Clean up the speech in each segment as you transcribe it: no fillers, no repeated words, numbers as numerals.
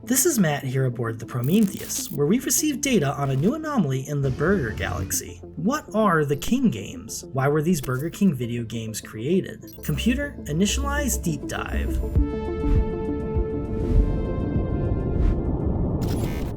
This is Matt here aboard the Prometheus, where we've received data on a new anomaly in the Burger Galaxy. What are the King games? Why were these Burger King video games created? Computer, initialize deep dive.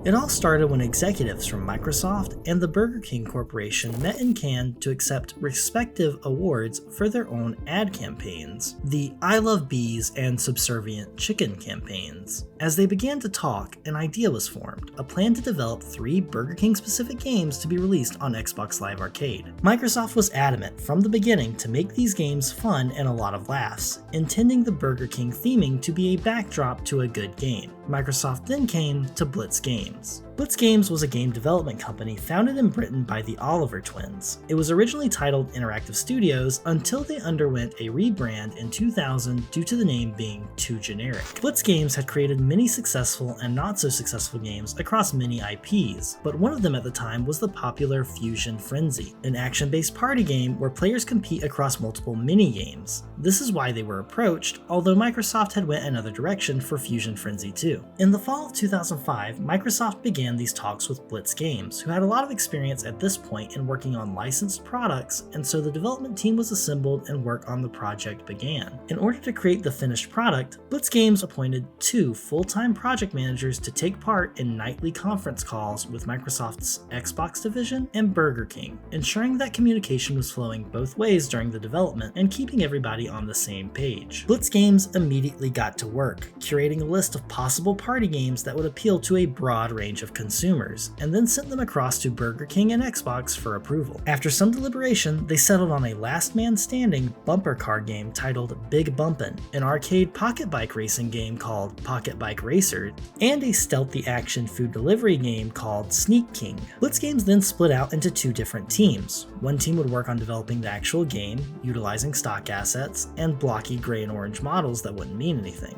It all started when executives from Microsoft and the Burger King Corporation met in Cannes to accept respective awards for their own ad campaigns, the I Love Bees and Subservient Chicken campaigns. As they began to talk, an idea was formed, a plan to develop 3 Burger King specific games to be released on Xbox Live Arcade. Microsoft was adamant from the beginning to make these games fun and a lot of laughs, intending the Burger King theming to be a backdrop to a good game. Microsoft then came to Blitz Games. Blitz Games was a game development company founded in Britain by the Oliver twins. It was originally titled Interactive Studios until they underwent a rebrand in 2000 due to the name being too generic. Blitz Games had created many successful and not so successful games across many IPs, but one of them at the time was the popular Fusion Frenzy, an action-based party game where players compete across multiple mini-games. This is why they were approached, although Microsoft had went another direction for Fusion Frenzy 2. In the fall of 2005, Microsoft began these talks with Blitz Games, who had a lot of experience at this point in working on licensed products, and so the development team was assembled and work on the project began. In order to create the finished product, Blitz Games appointed 2 full-time project managers to take part in nightly conference calls with Microsoft's Xbox division and Burger King, ensuring that communication was flowing both ways during the development and keeping everybody on the same page. Blitz Games immediately got to work, curating a list of possible party games that would appeal to a broad range of consumers, and then sent them across to Burger King and Xbox for approval. After some deliberation, they settled on a last man standing bumper car game titled Big Bumpin', an arcade pocket bike racing game called Pocket Bike Racer, and a stealthy action food delivery game called Sneak King. Blitz Games then split out into 2 different teams. One team would work on developing the actual game, utilizing stock assets, and blocky gray and orange models that wouldn't mean anything.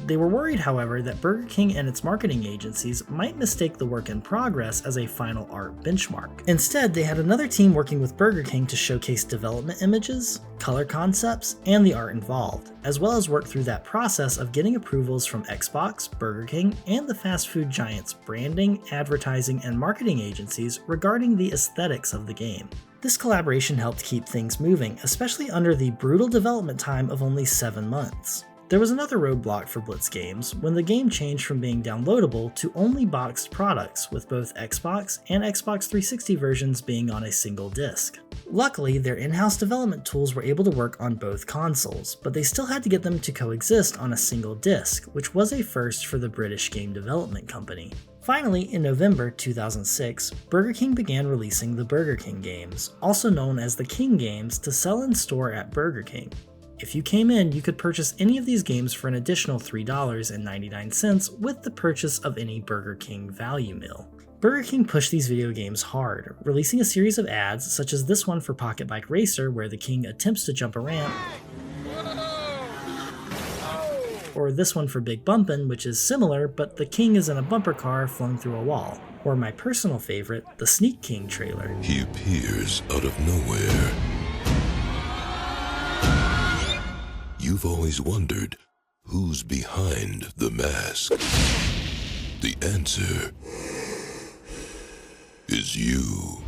They were worried, however, that Burger King and its marketing agencies might mistake the work in progress as a final art benchmark. Instead, they had another team working with Burger King to showcase development images, color concepts, and the art involved, as well as work through that process of getting approvals from Xbox, Burger King, and the fast food giants' branding, advertising, and marketing agencies regarding the aesthetics of the game. This collaboration helped keep things moving, especially under the brutal development time of only 7 months. There was another roadblock for Blitz Games when the game changed from being downloadable to only boxed products, with both Xbox and Xbox 360 versions being on a single disc. Luckily, their in-house development tools were able to work on both consoles, but they still had to get them to coexist on a single disc, which was a first for the British game development company. Finally, in November 2006, Burger King began releasing the Burger King games, also known as the King games, to sell in store at Burger King. If you came in, you could purchase any of these games for an additional $3.99 with the purchase of any Burger King value meal. Burger King pushed these video games hard, releasing a series of ads such as this one for Pocket Bike Racer where the King attempts to jump a ramp, or this one for Big Bumpin', which is similar, but the King is in a bumper car flung through a wall, or my personal favorite, the Sneak King trailer. He appears out of nowhere. You've always wondered, who's behind the mask? The answer is you.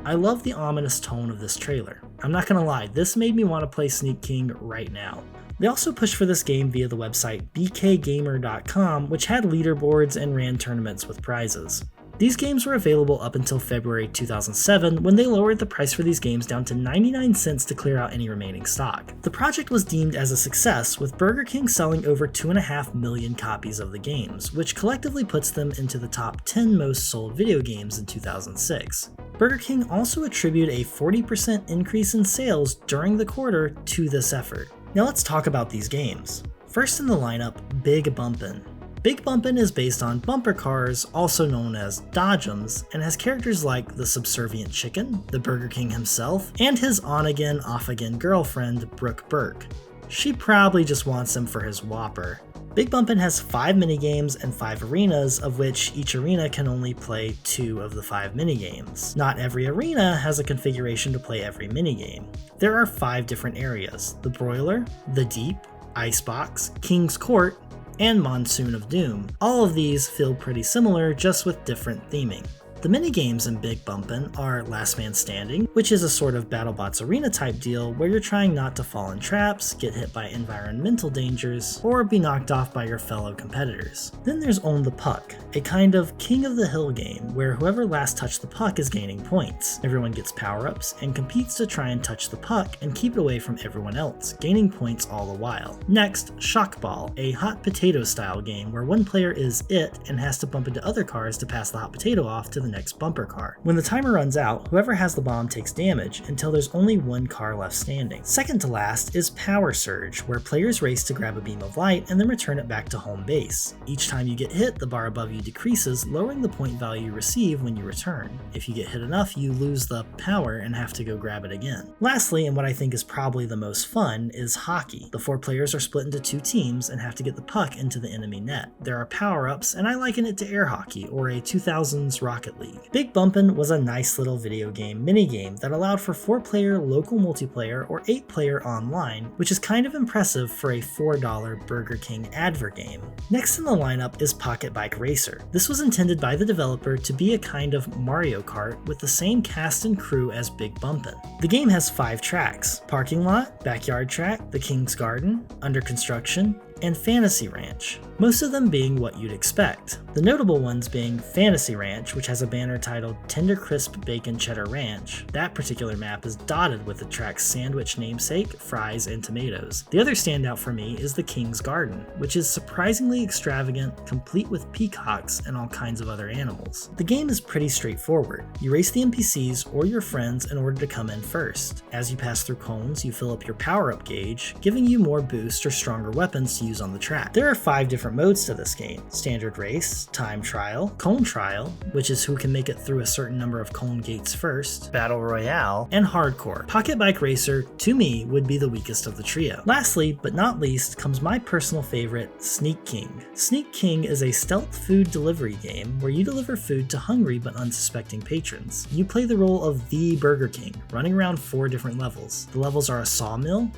I love the ominous tone of this trailer. I'm not gonna lie, this made me want to play Sneak King right now. They also pushed for this game via the website bkgamer.com, which had leaderboards and ran tournaments with prizes. These games were available up until February 2007 when they lowered the price for these games down to 99 cents to clear out any remaining stock. The project was deemed as a success, with Burger King selling over 2.5 million copies of the games, which collectively puts them into the top 10 most sold video games in 2006. Burger King also attributed a 40% increase in sales during the quarter to this effort. Now let's talk about these games. First in the lineup, Big Bumpin'. Big Bumpin' is based on bumper cars, also known as Dodgems, and has characters like the Subservient Chicken, the Burger King himself, and his on-again, off-again girlfriend, Brooke Burke. She probably just wants him for his Whopper. Big Bumpin' has 5 minigames and 5 arenas, of which each arena can only play 2 of the 5 minigames. Not every arena has a configuration to play every minigame. There are 5 different areas: the Broiler, the Deep, Icebox, King's Court, and Monsoon of Doom. All of these feel pretty similar, just with different theming. The minigames in Big Bumpin' are Last Man Standing, which is a sort of BattleBots arena type deal where you're trying not to fall in traps, get hit by environmental dangers, or be knocked off by your fellow competitors. Then there's Own the Puck, a kind of King of the Hill game where whoever last touched the puck is gaining points. Everyone gets power-ups and competes to try and touch the puck and keep it away from everyone else, gaining points all the while. Next, Shock Ball, a hot potato style game where one player is it and has to bump into other cars to pass the hot potato off to the next bumper car. When the timer runs out, whoever has the bomb takes damage until there's only one car left standing. Second to last is Power Surge, where players race to grab a beam of light and then return it back to home base. Each time you get hit, the bar above you decreases, lowering the point value you receive when you return. If you get hit enough, you lose the power and have to go grab it again. Lastly, and what I think is probably the most fun, is Hockey. The 4 players are split into 2 teams and have to get the puck into the enemy net. There are power-ups, and I liken it to air hockey or a 2000s Rocket League. Big Bumpin' was a nice little video game minigame that allowed for 4-player local multiplayer or 8-player online, which is kind of impressive for a $4 Burger King advert game. Next in the lineup is Pocket Bike Racer. This was intended by the developer to be a kind of Mario Kart with the same cast and crew as Big Bumpin'. The game has 5 tracks: Parking Lot, Backyard Track, The King's Garden, Under Construction, and Fantasy Ranch, most of them being what you'd expect. The notable ones being Fantasy Ranch, which has a banner titled Tender Crisp Bacon Cheddar Ranch. That particular map is dotted with the track's sandwich namesake, fries, and tomatoes. The other standout for me is The King's Garden, which is surprisingly extravagant, complete with peacocks and all kinds of other animals. The game is pretty straightforward. You race the NPCs or your friends in order to come in first. As you pass through cones, you fill up your power-up gauge, giving you more boost or stronger weapons to use on the track. There are 5 different modes to this game: Standard Race, Time Trial, Cone Trial, which is who can make it through a certain number of cone gates first, Battle Royale, and Hardcore. Pocket Bike Racer, to me, would be the weakest of the trio. Lastly, but not least, comes my personal favorite, Sneak King. Sneak King is a stealth food delivery game where you deliver food to hungry but unsuspecting patrons. You play the role of the Burger King, running around 4 different levels. The levels are a sawmill,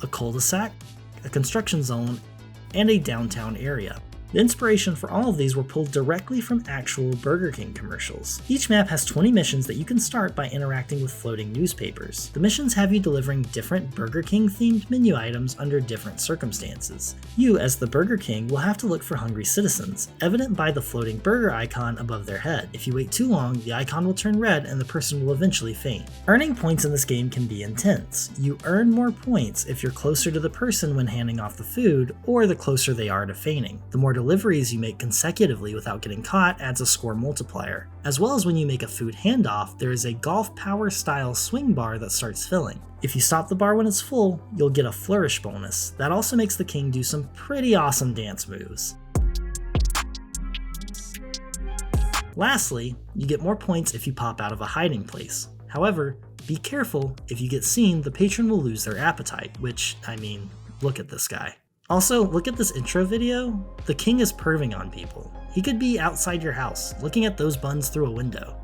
a cul-de-sac, a construction zone, and a downtown area. The inspiration for all of these were pulled directly from actual Burger King commercials. Each map has 20 missions that you can start by interacting with floating newspapers. The missions have you delivering different Burger King themed menu items under different circumstances. You, as the Burger King, will have to look for hungry citizens, evident by the floating burger icon above their head. If you wait too long, the icon will turn red and the person will eventually faint. Earning points in this game can be intense. You earn more points if you're closer to the person when handing off the food, or the closer they are to fainting. The more deliveries you make consecutively without getting caught adds a score multiplier. As well as when you make a food handoff, there is a golf power style swing bar that starts filling. If you stop the bar when it's full, you'll get a flourish bonus. That also makes the king do some pretty awesome dance moves. Lastly, you get more points if you pop out of a hiding place. However, be careful, if you get seen, the patron will lose their appetite, which, I mean, look at this guy. Also, look at this intro video. The king is perving on people. He could be outside your house, looking at those buns through a window.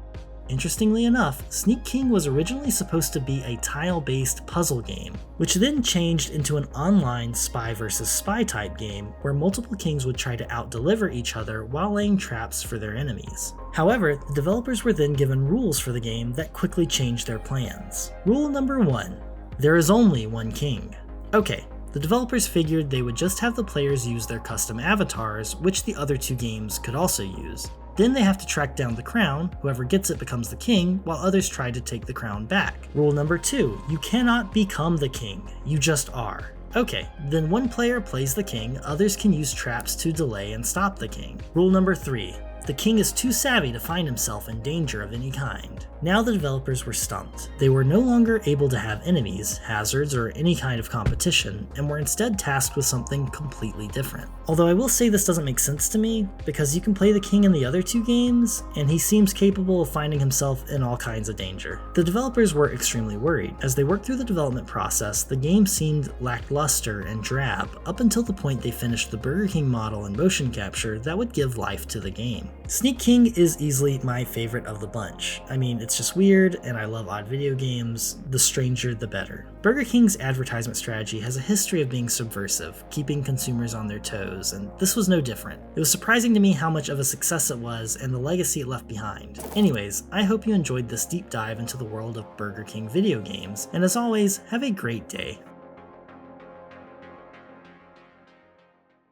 Interestingly enough, Sneak King was originally supposed to be a tile-based puzzle game, which then changed into an online spy versus spy type game where multiple kings would try to out-deliver each other while laying traps for their enemies. However, the developers were then given rules for the game that quickly changed their plans. Rule number 1, there is only one king. Okay, the developers figured they would just have the players use their custom avatars, which the other 2 games could also use. Then they have to track down the crown, whoever gets it becomes the king, while others try to take the crown back. Rule number 2, you cannot become the king, you just are. Okay, then one player plays the king, others can use traps to delay and stop the king. Rule number 3, the king is too savvy to find himself in danger of any kind. Now the developers were stumped. They were no longer able to have enemies, hazards, or any kind of competition, and were instead tasked with something completely different. Although I will say this doesn't make sense to me, because you can play the king in the other 2 games, and he seems capable of finding himself in all kinds of danger. The developers were extremely worried. As they worked through the development process, the game seemed lackluster and drab, up until the point they finished the Burger King model and motion capture that would give life to the game. Sneak King is easily my favorite of the bunch. I mean, it's just weird, and I love odd video games. The stranger, the better. Burger King's advertisement strategy has a history of being subversive, keeping consumers on their toes, and this was no different. It was surprising to me how much of a success it was and the legacy it left behind. Anyways, I hope you enjoyed this deep dive into the world of Burger King video games, and as always, have a great day.